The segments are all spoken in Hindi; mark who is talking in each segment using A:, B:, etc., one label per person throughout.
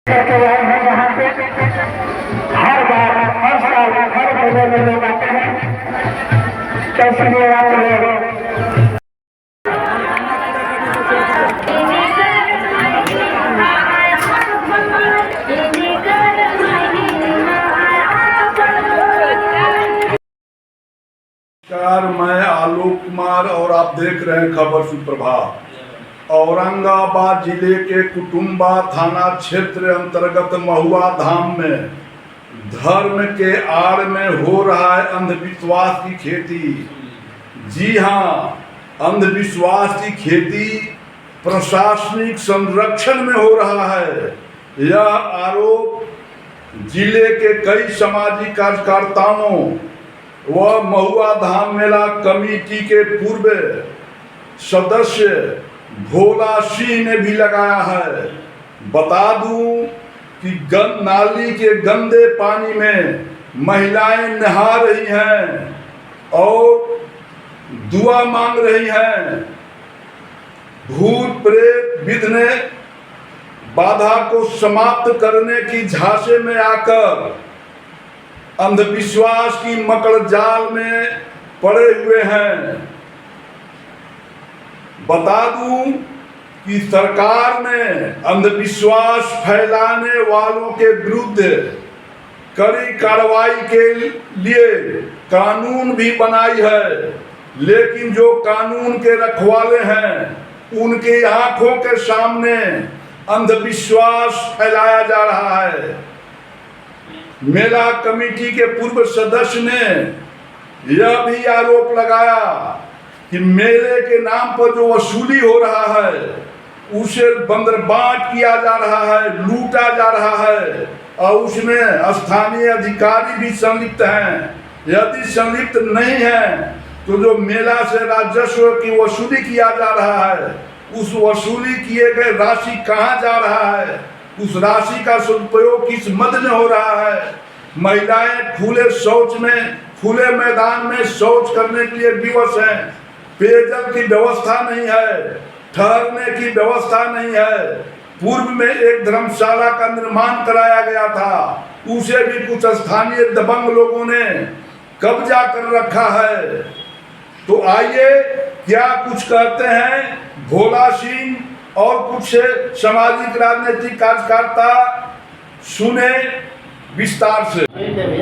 A: करके आए हैं यहाँ पे हर बार हर साल हर महीने में लोग आते हैं, तो इसलिए आप लोग
B: मैं आलोक कुमार और आप देख रहे हैं खबर सुप्रभात। औरंगाबाद जिले के कुटुंबा थाना क्षेत्र अंतर्गत महुआ धाम में धर्म के आड़ में हो रहा है अंधविश्वास की खेती। जी हाँ, अंधविश्वास की खेती प्रशासनिक संरक्षण में हो रहा है। यह आरोप जिले के कई सामाजिक कार्यकर्ताओं व महुआ धाम मेला कमेटी के पूर्व सदस्य भोला सिंह ने भी लगाया है। बता दूं कि नाली के गंदे पानी में महिलाएं नहा रही हैं और दुआ मांग रही हैं। भूत प्रेत विघ्न बाधा को समाप्त करने की झांसे में आकर अंधविश्वास की मकड़ जाल में पड़े हुए हैं। बता दूं कि सरकार ने अंधविश्वास फैलाने वालों के विरुद्ध कड़ी कार्रवाई के लिए कानून भी बनाई है, लेकिन जो कानून के रखवाले हैं उनकी आंखों के सामने अंधविश्वास फैलाया जा रहा है। मेला कमेटी के पूर्व सदस्य ने यह भी आरोप लगाया कि मेले के नाम पर जो वसूली हो रहा है उसे बंदरबाट किया जा रहा है, लूटा जा रहा है और उसमें स्थानीय अधिकारी भी संलिप्त हैं। यदि संलिप्त नहीं है तो जो मेला से राजस्व की वसूली किया जा रहा है, उस वसूली किए गए राशि कहाँ जा रहा है, उस राशि का सदुपयोग किस मद में हो रहा है। महिलाएं खुले शौच में, खुले मैदान में शौच करने के लिए विवश हैं। पेयजल की व्यवस्था नहीं है, ठहरने की व्यवस्था नहीं है। पूर्व में एक धर्मशाला का निर्माण कराया गया था, उसे भी कुछ स्थानीय दबंग लोगों ने कब्जा कर रखा है। तो आइए क्या कुछ कहते हैं भोला सिंह और कुछ सामाजिक राजनीतिक कार्यकर्ता, सुने विस्तार से।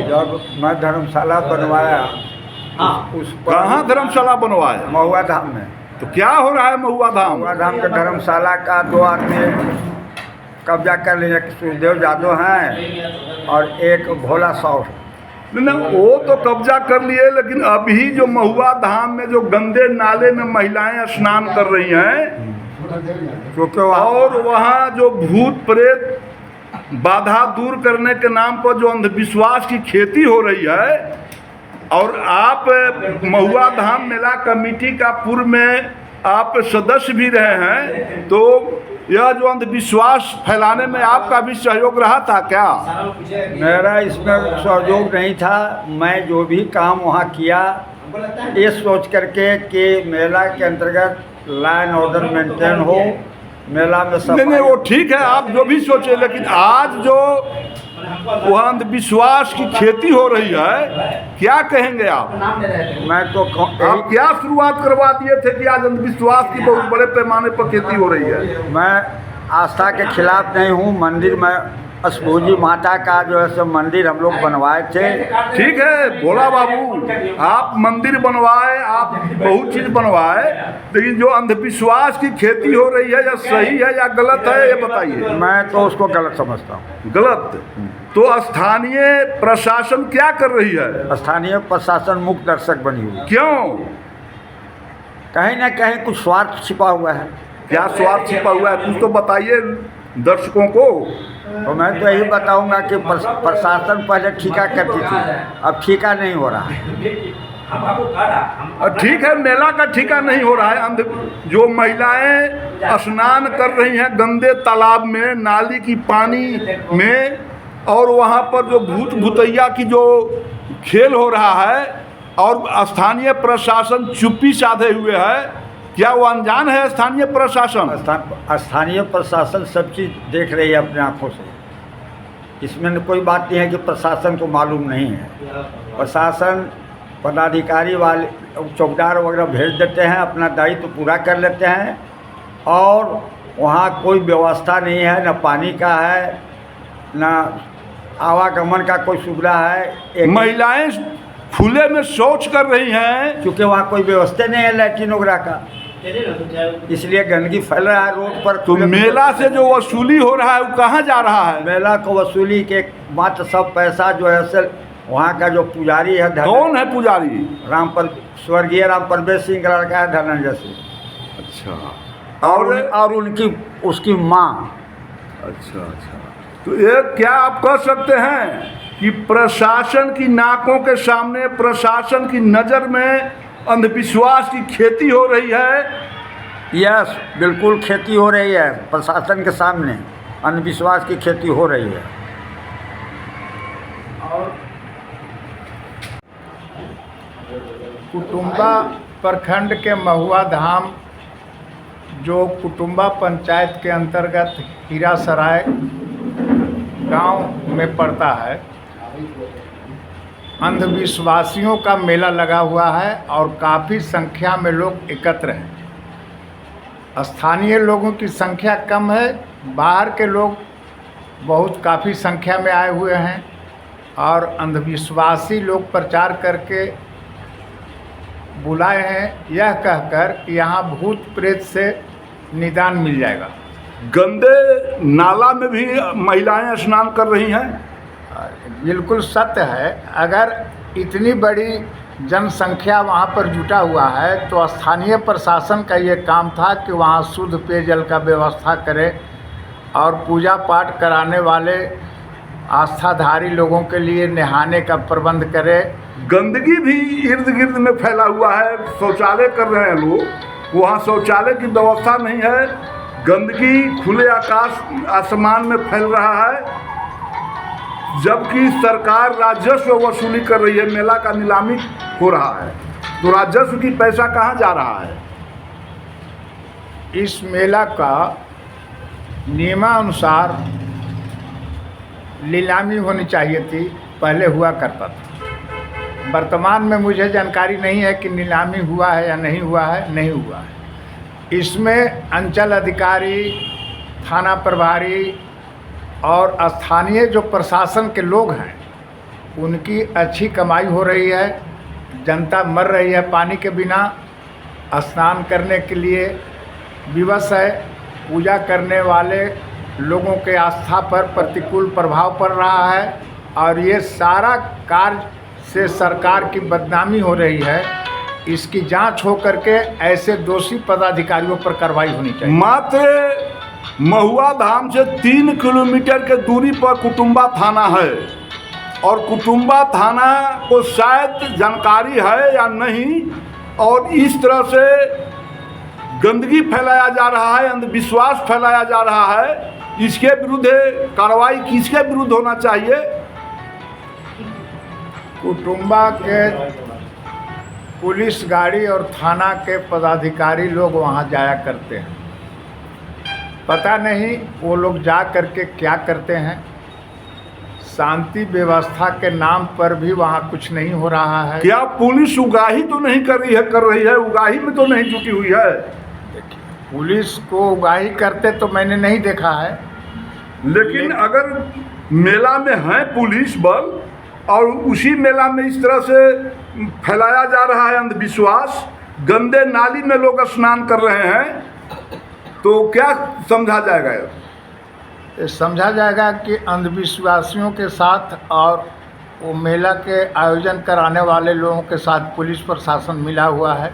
C: जब मैं धर्मशाला बनवाया उस पर
B: कहाँ धर्मशाला बनवाया?
C: महुआ धाम में।
B: तो क्या हो रहा है महुआ धाम?
C: महुआ धाम के धर्मशाला का 2 आदमी कब्जा कर लिए, एक सुखदेव यादव हैं और एक भोला साहु।
B: नहीं, वो तो कब्जा कर लिए, लेकिन अभी जो महुआ धाम में जो गंदे नाले में महिलाएं स्नान कर रही हैं,
C: क्योंकि
B: और वहाँ जो भूत प्रेत बाधा दूर करने के नाम पर जो अंधविश्वास की खेती हो रही है, और आप महुआ धाम मेला कमेटी का पूर्व में आप सदस्य भी रहे हैं, तो यह जो अंधविश्वास फैलाने में आपका भी सहयोग रहा था क्या?
C: मेरा इसमें सहयोग नहीं था। मैं जो भी काम वहाँ किया ये सोच करके कि मेला के अंतर्गत लॉ एंड ऑर्डर मेंटेन हो, मेला में सब
B: नहीं, वो ठीक है, आप जो भी सोचे, लेकिन आज जो वह अंधविश्वास की खेती हो रही है, क्या कहेंगे आप?
C: मैं तो
B: आप क्या शुरुआत करवा दिए थे कि आज अंधविश्वास की बहुत बड़े पैमाने पर खेती हो रही है?
C: मैं आस्था के खिलाफ नहीं हूँ। मंदिर में अष्टभुजी माता का जो है सो मंदिर हम लोग बनवाए थे।
B: ठीक है भोला बाबू, आप मंदिर बनवाए, आप बहुत चीज बनवाए, लेकिन जो अंधविश्वास की खेती हो रही है, या सही है या गलत है, ये बताइए।
C: मैं तो उसको गलत समझता हूँ।
B: गलत? तो स्थानीय प्रशासन क्या कर रही है?
C: स्थानीय प्रशासन मुख्य दर्शक बनी हुई।
B: क्यों?
C: कहीं ना कहीं कुछ स्वार्थ छिपा हुआ है।
B: क्या स्वार्थ छिपा हुआ है, कुछ तो बताइए दर्शकों को।
C: तो मैं तो यही बताऊंगा कि प्रशासन पहले ठिका करती थी, अब ठिका नहीं हो रहा है।
B: ठीक है, मेला का ठिका नहीं हो रहा है। जो महिलाएं स्नान कर रही हैं गंदे तालाब में, नाली की पानी में, और वहाँ पर जो भूत भूतैया की जो खेल हो रहा है, और स्थानीय प्रशासन चुप्पी साधे हुए है, क्या वो अनजान है स्थानीय प्रशासन?
C: स्थानीय प्रशासन सब चीज़ देख रही है अपने आंखों से। इसमें कोई बात नहीं है कि प्रशासन को मालूम नहीं है। प्रशासन पदाधिकारी वाले चौकीदार वगैरह भेज देते हैं, अपना दायित्व पूरा कर लेते हैं और वहाँ कोई व्यवस्था नहीं है, न पानी का है न आवागमन का कोई सुविधा है।
B: महिलाएं खुले में शौच कर रही हैं
C: क्योंकि वहाँ कोई व्यवस्था नहीं है लैट्रिन वगैरह का, इसलिए गंदगी फैल रहा है रोड पर।
B: तो मेला से जो वसूली हो रहा है वो कहाँ जा रहा है?
C: मेला को वसूली के मात्र सब पैसा जो है से वहाँ का जो पुजारी है,
B: कौन है पुजारी?
C: स्वर्गीय राम परवेश सिंह का लड़का है धनंजय सिंह।
B: अच्छा।
C: और उनकी उसकी माँ।
B: अच्छा। तो ये क्या आप कह सकते हैं कि प्रशासन की नाकों के सामने, प्रशासन की नज़र में अंधविश्वास की खेती हो रही है?
C: यस, बिल्कुल खेती हो रही है। प्रशासन के सामने अंधविश्वास की खेती हो रही है।
D: और कुटुम्बा प्रखंड के महुआ धाम जो कुटुम्बा पंचायत के अंतर्गत हीरासराय गांव में पड़ता है, अंधविश्वासियों का मेला लगा हुआ है और काफ़ी संख्या में लोग एकत्र हैं। स्थानीय लोगों की संख्या कम है, बाहर के लोग बहुत काफ़ी संख्या में आए हुए हैं और अंधविश्वासी लोग प्रचार करके बुलाए हैं यह कहकर कि यहाँ भूत प्रेत से निदान मिल जाएगा।
B: गंदे नाला में भी महिलाएं स्नान कर रही हैं।
D: बिल्कुल सत्य है। अगर इतनी बड़ी जनसंख्या वहाँ पर जुटा हुआ है तो स्थानीय प्रशासन का ये काम था कि वहाँ शुद्ध पेयजल का व्यवस्था करे और पूजा पाठ कराने वाले आस्थाधारी लोगों के लिए नहाने का प्रबंध करे।
B: गंदगी भी इर्द गिर्द में फैला हुआ है, शौचालय कर रहे हैं लोग, वहाँ शौचालय की व्यवस्था नहीं है। गंदगी खुले आसमान में फैल रहा है, जबकि सरकार राजस्व वसूली कर रही है, मेला का नीलामी हो रहा है, तो राजस्व की पैसा कहाँ जा रहा है?
D: इस मेला का नियमानुसार नीलामी होनी चाहिए थी, पहले हुआ करता था। वर्तमान में मुझे जानकारी नहीं है कि नीलामी हुआ है या नहीं हुआ है, नहीं हुआ है। इसमें अंचल अधिकारी, थाना प्रभारी और स्थानीय जो प्रशासन के लोग हैं उनकी अच्छी कमाई हो रही है। जनता मर रही है पानी के बिना, स्नान करने के लिए विवश है। पूजा करने वाले लोगों के आस्था पर प्रतिकूल प्रभाव पड़ रहा है और ये सारा कार्य से सरकार की बदनामी हो रही है। इसकी जांच हो करके ऐसे दोषी पदाधिकारियों पर कार्रवाई होनी चाहिए।
B: मात्र महुआ धाम से 3 किलोमीटर के दूरी पर कुटुम्बा थाना है और कुटुम्बा थाना को शायद जानकारी है या नहीं, और इस तरह से गंदगी फैलाया जा रहा है, अंधविश्वास फैलाया जा रहा है। इसके विरुद्ध कार्रवाई किसके विरुद्ध होना चाहिए?
D: कुटुम्बा के पुलिस गाड़ी और थाना के पदाधिकारी लोग वहाँ जाया करते हैं। पता नहीं वो लोग जा करके क्या करते हैं। शांति व्यवस्था के नाम पर भी वहाँ कुछ नहीं हो रहा है।
B: क्या पुलिस उगाही तो नहीं कर रही है? उगाही में तो नहीं जुटी हुई है।
D: देखिए, पुलिस को उगाही करते तो मैंने नहीं देखा है,
B: लेकिन अगर मेला में है पुलिस बल और उसी मेला में इस तरह से फैलाया जा रहा है अंधविश्वास, गंदे नाली में लोग स्नान कर रहे हैं, तो क्या समझा जाएगा?
D: ये समझा जाएगा कि अंधविश्वासियों के साथ और वो मेला के आयोजन कराने वाले लोगों के साथ पुलिस प्रशासन मिला हुआ है।